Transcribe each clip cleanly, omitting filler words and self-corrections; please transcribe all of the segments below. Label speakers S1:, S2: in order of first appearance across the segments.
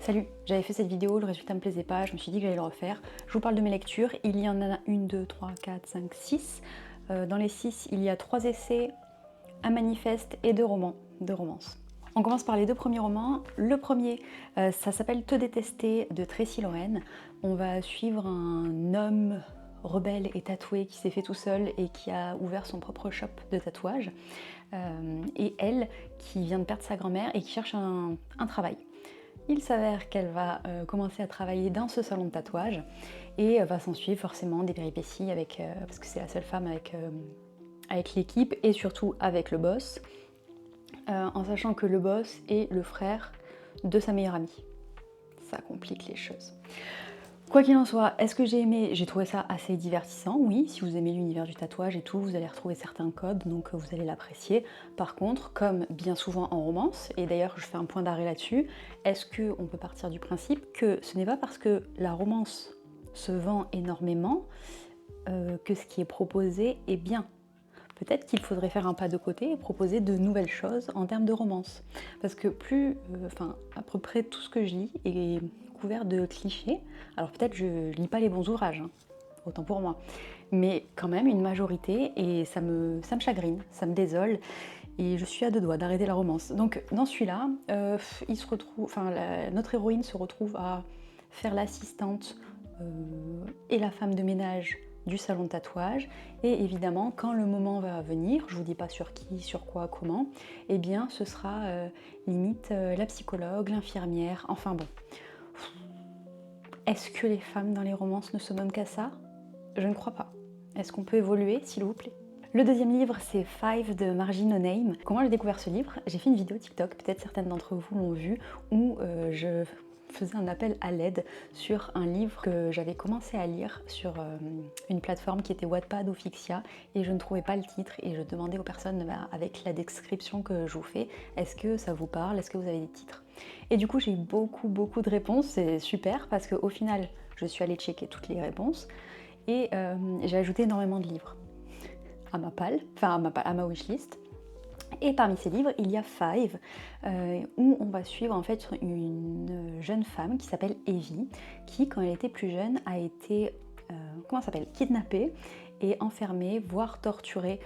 S1: Salut, j'avais fait cette vidéo, le résultat me plaisait pas, je me suis dit que j'allais le refaire. Je vous parle de mes lectures, il y en a 1, 2, 3, 4, 5, 6. Dans les 6, il y a 3 essais, un manifeste et 2 romans, 2 romances. On commence par les 2 premiers romans. Le premier, ça s'appelle Te détester de Tracy Lorraine. On va suivre un homme rebelle et tatoué qui s'est fait tout seul et qui a ouvert son propre shop de tatouage. Et elle qui vient de perdre sa grand-mère et qui cherche un travail. Il s'avère qu'elle va commencer à travailler dans ce salon de tatouage et va s'en suivre forcément des péripéties avec, parce que c'est la seule femme avec l'équipe et surtout avec le boss, en sachant que le boss est le frère de sa meilleure amie. Ça complique les choses. Quoi qu'il en soit, est-ce que j'ai aimé? J'ai trouvé ça assez divertissant, oui. Si vous aimez l'univers du tatouage et tout, vous allez retrouver certains codes, donc vous allez l'apprécier. Par contre, comme bien souvent en romance, et d'ailleurs je fais un point d'arrêt là-dessus, est-ce qu'on peut partir du principe que ce n'est pas parce que la romance se vend énormément que ce qui est proposé est bien? Peut-être qu'il faudrait faire un pas de côté et proposer de nouvelles choses en termes de romance. Parce que à peu près tout ce que je lis est couvert de clichés. Alors peut-être je lis pas les bons ouvrages, hein, autant pour moi. Mais quand même une majorité et ça me chagrine, ça me désole. Et je suis à deux doigts d'arrêter la romance. Donc dans celui-là, notre héroïne se retrouve à faire l'assistante et la femme de ménage du salon de tatouage, et évidemment quand le moment va venir, je vous dis pas sur qui, sur quoi, comment, eh bien ce sera limite la psychologue, l'infirmière, enfin bon. Est-ce que les femmes dans les romances ne se donnent qu'à ça? Je ne crois pas. Est-ce qu'on peut évoluer, s'il vous plaît? Le deuxième livre, c'est Five de Margie No Name. Comment j'ai découvert ce livre? J'ai fait une vidéo TikTok, peut-être certaines d'entre vous l'ont vu, où je faisais un appel à l'aide sur un livre que j'avais commencé à lire sur une plateforme qui était Wattpad ou Fixia, et je ne trouvais pas le titre et je demandais aux personnes avec la description que je vous fais, est-ce que ça vous parle, est-ce que vous avez des titres? Et du coup j'ai eu beaucoup de réponses, c'est super parce qu'au final je suis allée checker toutes les réponses et j'ai ajouté énormément de livres à ma palle, à ma wishlist. Et parmi ces livres, il y a Five, où on va suivre en fait une jeune femme qui s'appelle Evie, qui quand elle était plus jeune a été kidnappée et enfermée, voire torturée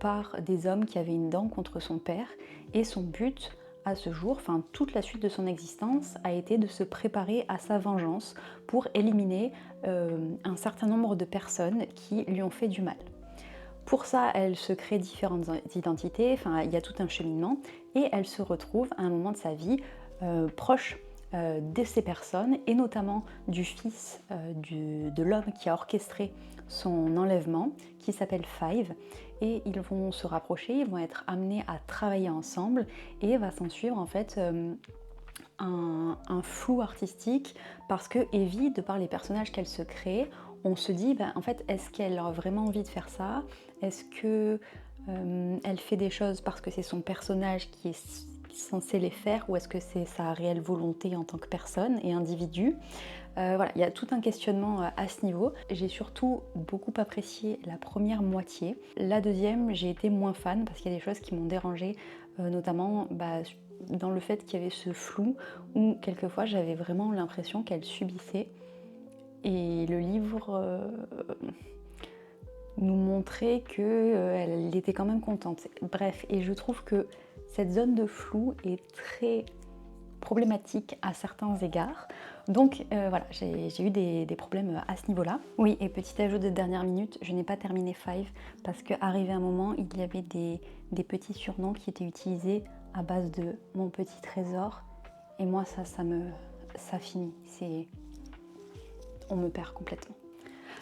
S1: par des hommes qui avaient une dent contre son père. Et son but à ce jour, enfin toute la suite de son existence, a été de se préparer à sa vengeance pour éliminer un certain nombre de personnes qui lui ont fait du mal. Pour ça, elle se crée différentes identités, enfin il y a tout un cheminement, et elle se retrouve à un moment de sa vie proche de ces personnes, et notamment du fils de l'homme qui a orchestré son enlèvement, qui s'appelle Five, et ils vont se rapprocher, ils vont être amenés à travailler ensemble, et va s'en suivre en fait un flou artistique, parce que Evie, de par les personnages qu'elle se crée, on se dit, en fait, est-ce qu'elle a vraiment envie de faire ça? Est-ce que elle fait des choses parce que c'est son personnage qui est censé les faire, ou est-ce que c'est sa réelle volonté en tant que personne et individu? Voilà, il y a tout un questionnement à ce niveau. J'ai surtout beaucoup apprécié la première moitié. La deuxième, j'ai été moins fan parce qu'il y a des choses qui m'ont dérangée, notamment dans le fait qu'il y avait ce flou où quelquefois j'avais vraiment l'impression qu'elle subissait. Et le livre nous montrait qu'elle était quand même contente. Bref, et je trouve que cette zone de flou est très problématique à certains égards. Donc voilà, j'ai eu des problèmes à ce niveau-là. Oui, et petit ajout de dernière minute, je n'ai pas terminé Five parce qu'arrivé un moment, il y avait des petits surnoms qui étaient utilisés à base de mon petit trésor. Et moi, ça finit. On me perd complètement.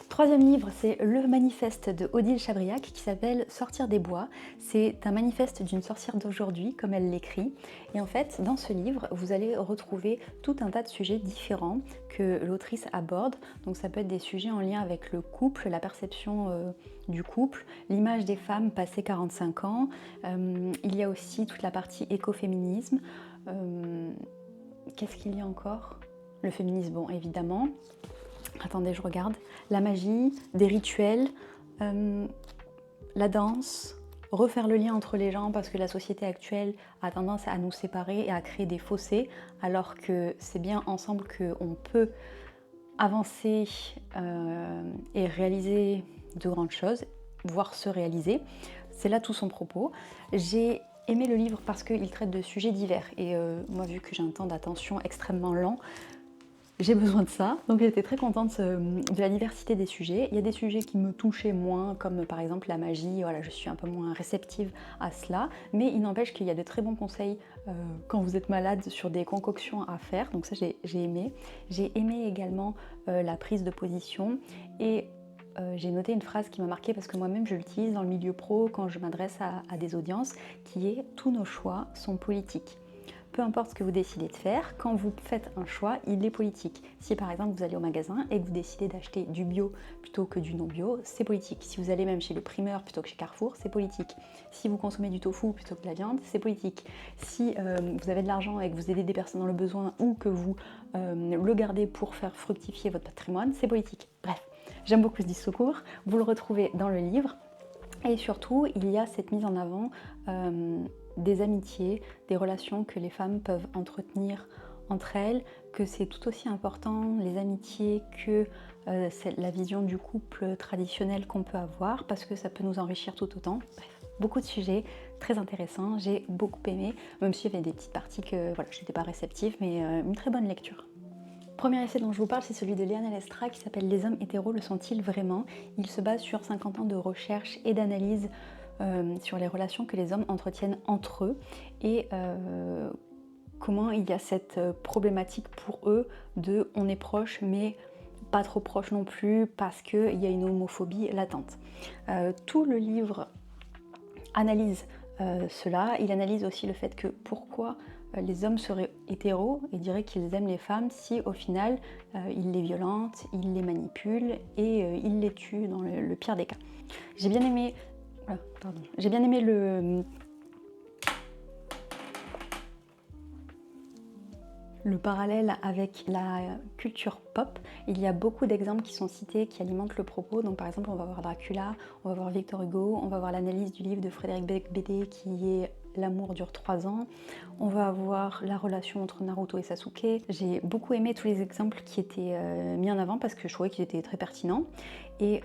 S1: Troisième livre, c'est le manifeste de Odile Chabriac qui s'appelle Sortir des bois. C'est un manifeste d'une sorcière d'aujourd'hui, comme elle l'écrit. Et en fait, dans ce livre, vous allez retrouver tout un tas de sujets différents que l'autrice aborde. Donc ça peut être des sujets en lien avec le couple, la perception du couple, l'image des femmes passées 45 ans. Il y a aussi toute la partie écoféminisme. Qu'est-ce qu'il y a encore? Le féminisme, bon, évidemment. Attendez, je regarde. La magie, des rituels, la danse, refaire le lien entre les gens parce que la société actuelle a tendance à nous séparer et à créer des fossés, alors que c'est bien ensemble qu'on peut avancer et réaliser de grandes choses, voire se réaliser. C'est là tout son propos. J'ai aimé le livre parce qu'il traite de sujets divers et moi, vu que j'ai un temps d'attention extrêmement lent, j'ai besoin de ça, donc j'étais très contente de la diversité des sujets. Il y a des sujets qui me touchaient moins, comme par exemple la magie, voilà, je suis un peu moins réceptive à cela, mais il n'empêche qu'il y a de très bons conseils quand vous êtes malade sur des concoctions à faire, donc ça j'ai aimé. J'ai aimé également la prise de position et j'ai noté une phrase qui m'a marquée parce que moi-même je l'utilise dans le milieu pro quand je m'adresse à des audiences, qui est « tous nos choix sont politiques ». Peu importe ce que vous décidez de faire, quand vous faites un choix, il est politique. Si par exemple vous allez au magasin et que vous décidez d'acheter du bio plutôt que du non bio, c'est politique. Si vous allez même chez le primeur plutôt que chez Carrefour, c'est politique. Si vous consommez du tofu plutôt que de la viande, c'est politique. Si vous avez de l'argent et que vous aidez des personnes dans le besoin ou que vous le gardez pour faire fructifier votre patrimoine, c'est politique. Bref, j'aime beaucoup ce discours, vous le retrouvez dans le livre. Et surtout, il y a cette mise en avant des amitiés, des relations que les femmes peuvent entretenir entre elles, que c'est tout aussi important, les amitiés, que la vision du couple traditionnel qu'on peut avoir, parce que ça peut nous enrichir tout autant. Bref, beaucoup de sujets très intéressants, j'ai beaucoup aimé, même s'il y avait des petites parties que voilà, je n'étais pas réceptive, mais une très bonne lecture. Premier essai dont je vous parle, c'est celui de Liane Alestra qui s'appelle « Les hommes hétéros le sont-ils vraiment ?» Il se base sur 50 ans de recherche et d'analyse sur les relations que les hommes entretiennent entre eux et comment il y a cette problématique pour eux de « on est proche mais pas trop proche non plus parce qu'il y a une homophobie latente ». Tout le livre analyse cela, il analyse aussi le fait que pourquoi les hommes seraient hétéros et diraient qu'ils aiment les femmes si au final ils les violentent, ils les manipulent et ils les tuent dans le pire des cas. J'ai bien aimé, le parallèle avec la culture pop. Il y a beaucoup d'exemples qui sont cités qui alimentent le propos. Donc par exemple, on va voir Dracula, on va voir Victor Hugo, on va voir l'analyse du livre de Frédéric Becbédé qui est L'amour dure 3 ans. On va avoir la relation entre Naruto et Sasuke. J'ai beaucoup aimé tous les exemples qui étaient mis en avant parce que je trouvais qu'ils étaient très pertinents. Et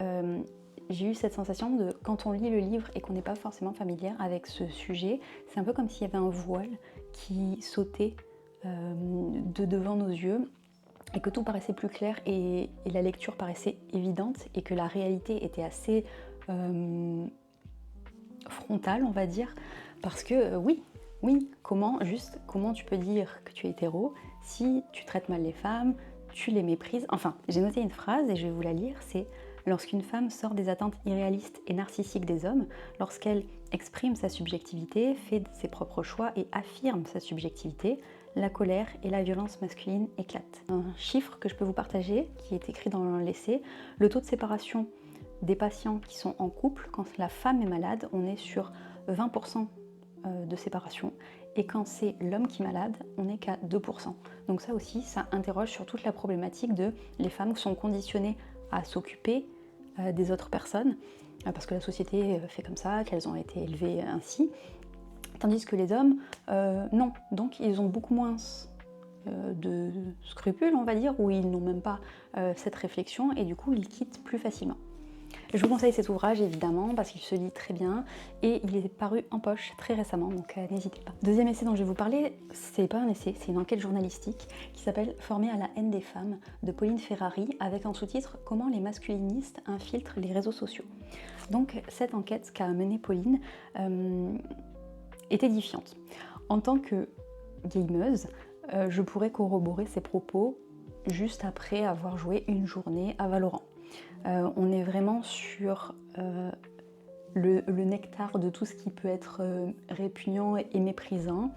S1: j'ai eu cette sensation de, quand on lit le livre et qu'on n'est pas forcément familière avec ce sujet, c'est un peu comme s'il y avait un voile qui sautait de devant nos yeux et que tout paraissait plus clair et la lecture paraissait évidente et que la réalité était assez frontale, on va dire, parce que oui, comment tu peux dire que tu es hétéro si tu traites mal les femmes, tu les méprises. Enfin, j'ai noté une phrase et je vais vous la lire, c'est « Lorsqu'une femme sort des attentes irréalistes et narcissiques des hommes, lorsqu'elle exprime sa subjectivité, fait ses propres choix et affirme sa subjectivité, la colère et la violence masculine éclatent. » Un chiffre que je peux vous partager, qui est écrit dans l'essai, le taux de séparation des patients qui sont en couple, quand la femme est malade, on est sur 20% de séparation. Et quand c'est l'homme qui est malade, on n'est qu'à 2%. Donc ça aussi, ça interroge sur toute la problématique de les femmes qui sont conditionnées à s'occuper des autres personnes, parce que la société fait comme ça, qu'elles ont été élevées ainsi. Tandis que les hommes, non. Donc ils ont beaucoup moins de scrupules, on va dire, ou ils n'ont même pas cette réflexion et du coup ils quittent plus facilement. Je vous conseille cet ouvrage évidemment parce qu'il se lit très bien et il est paru en poche très récemment, donc n'hésitez pas. Deuxième essai dont je vais vous parler, c'est pas un essai, c'est une enquête journalistique qui s'appelle « Formée à la haine des femmes » de Pauline Ferrari avec un sous-titre « Comment les masculinistes infiltrent les réseaux sociaux ». Donc cette enquête qu'a menée Pauline est édifiante. En tant que gameuse, je pourrais corroborer ses propos juste après avoir joué une journée à Valorant. On est vraiment sur le nectar de tout ce qui peut être répugnant et méprisant.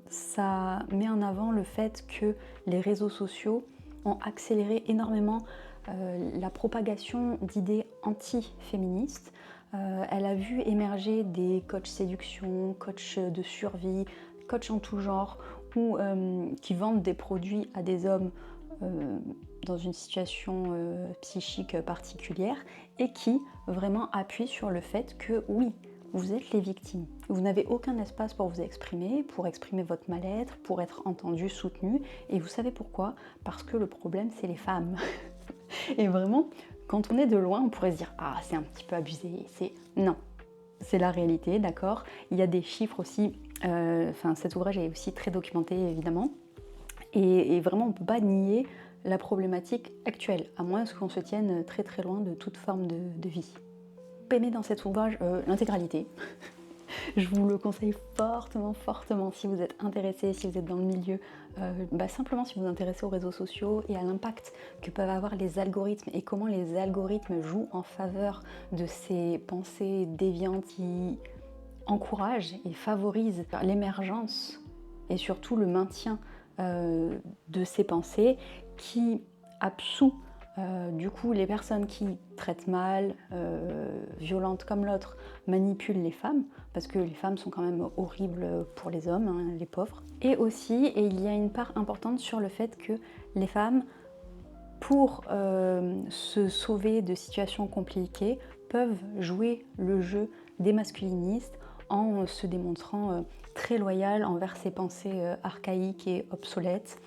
S1: Ça met en avant le fait que les réseaux sociaux ont accéléré énormément la propagation d'idées anti-féministes. Elle a vu émerger des coachs séduction, coachs de survie, coachs en tout genre, ou qui vendent des produits à des hommes dans une situation psychique particulière et qui vraiment appuie sur le fait que oui, vous êtes les victimes. Vous n'avez aucun espace pour vous exprimer, pour exprimer votre mal-être, pour être entendu, soutenu. Et vous savez pourquoi? Parce que le problème, c'est les femmes. Et vraiment, quand on est de loin, on pourrait se dire « Ah, c'est un petit peu abusé ». Non, c'est la réalité, d'accord? Il y a des chiffres aussi, cet ouvrage est aussi très documenté, évidemment. Et vraiment, on ne peut pas nier la problématique actuelle, à moins qu'on se tienne très très loin de toute forme de vie. Aimez dans cet ouvrage l'intégralité. Je vous le conseille fortement, fortement si vous êtes intéressé, si vous êtes dans le milieu, simplement si vous vous intéressez aux réseaux sociaux et à l'impact que peuvent avoir les algorithmes et comment les algorithmes jouent en faveur de ces pensées déviantes qui encouragent et favorisent l'émergence et surtout le maintien de ces pensées qui absouent du coup les personnes qui traitent mal, violentes comme l'autre, manipulent les femmes, parce que les femmes sont quand même horribles pour les hommes, hein, les pauvres. Et aussi, et il y a une part importante sur le fait que les femmes, pour se sauver de situations compliquées, peuvent jouer le jeu des masculinistes en se démontrant très loyales envers ces pensées archaïques et obsolètes,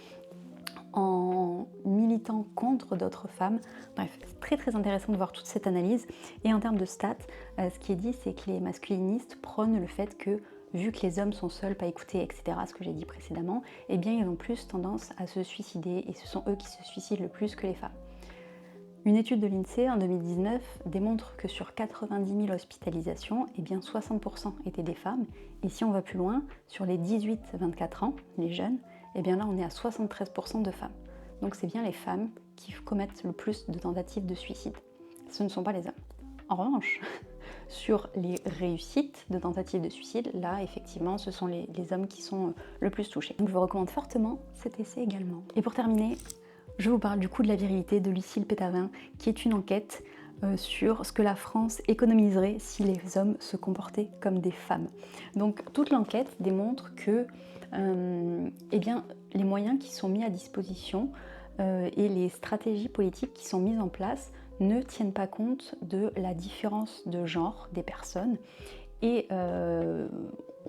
S1: en militant contre d'autres femmes. Bref, c'est très très intéressant de voir toute cette analyse. Et en termes de stats, ce qui est dit, c'est que les masculinistes prônent le fait que, vu que les hommes sont seuls, pas écoutés, etc., ce que j'ai dit précédemment, eh bien ils ont plus tendance à se suicider, et ce sont eux qui se suicident le plus que les femmes. Une étude de l'INSEE en 2019 démontre que sur 90 000 hospitalisations, eh bien 60% étaient des femmes. Et si on va plus loin, sur les 18-24 ans, les jeunes, eh bien là on est à 73% de femmes. Donc c'est bien les femmes qui commettent le plus de tentatives de suicide. Ce ne sont pas les hommes. En revanche, sur les réussites de tentatives de suicide, là effectivement ce sont les hommes qui sont le plus touchés. Donc je vous recommande fortement cet essai également. Et pour terminer, je vous parle du coût de la virilité de Lucille Pétavin, qui est une enquête sur ce que la France économiserait si les hommes se comportaient comme des femmes. Donc toute l'enquête démontre que les moyens qui sont mis à disposition et les stratégies politiques qui sont mises en place ne tiennent pas compte de la différence de genre des personnes. Et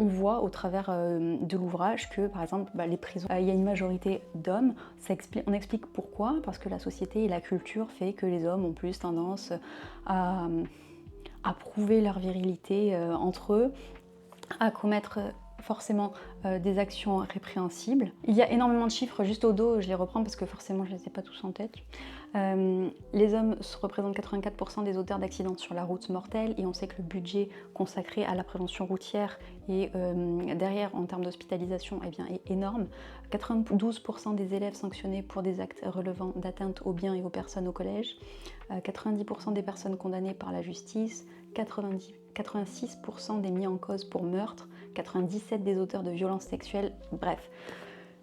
S1: on voit au travers de l'ouvrage que, par exemple, les prisons, il y a une majorité d'hommes. On explique pourquoi, parce que la société et la culture fait que les hommes ont plus tendance à prouver leur virilité entre eux, à commettre forcément des actions répréhensibles. Il y a énormément de chiffres juste au dos, je les reprends parce que forcément je ne les ai pas tous en tête. Les hommes représentent 84% des auteurs d'accidents sur la route mortels, et on sait que le budget consacré à la prévention routière et derrière en termes d'hospitalisation est énorme. 92% des élèves sanctionnés pour des actes relevant d'atteinte aux biens et aux personnes au collège, 90% des personnes condamnées par la justice, 86% des mis en cause pour meurtre, 97% des auteurs de violences sexuelles, bref.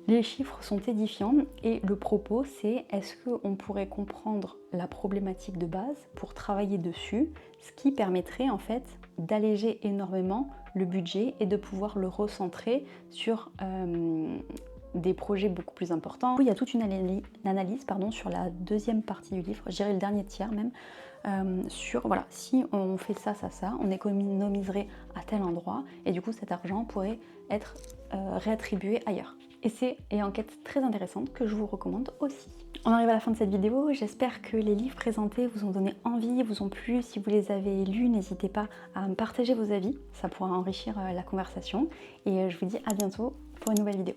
S1: Les chiffres sont édifiants et le propos c'est est-ce qu'on pourrait comprendre la problématique de base pour travailler dessus, ce qui permettrait en fait d'alléger énormément le budget et de pouvoir le recentrer sur des projets beaucoup plus importants. Il y a toute une analyse sur la deuxième partie du livre, je dirais le dernier tiers même, sur voilà, si on fait ça, on économiserait à tel endroit et du coup cet argent pourrait être réattribué ailleurs. Et c'est une enquête très intéressante que je vous recommande aussi. On arrive à la fin de cette vidéo, j'espère que les livres présentés vous ont donné envie, vous ont plu. Si vous les avez lus, n'hésitez pas à me partager vos avis, ça pourra enrichir la conversation. Et je vous dis à bientôt pour une nouvelle vidéo.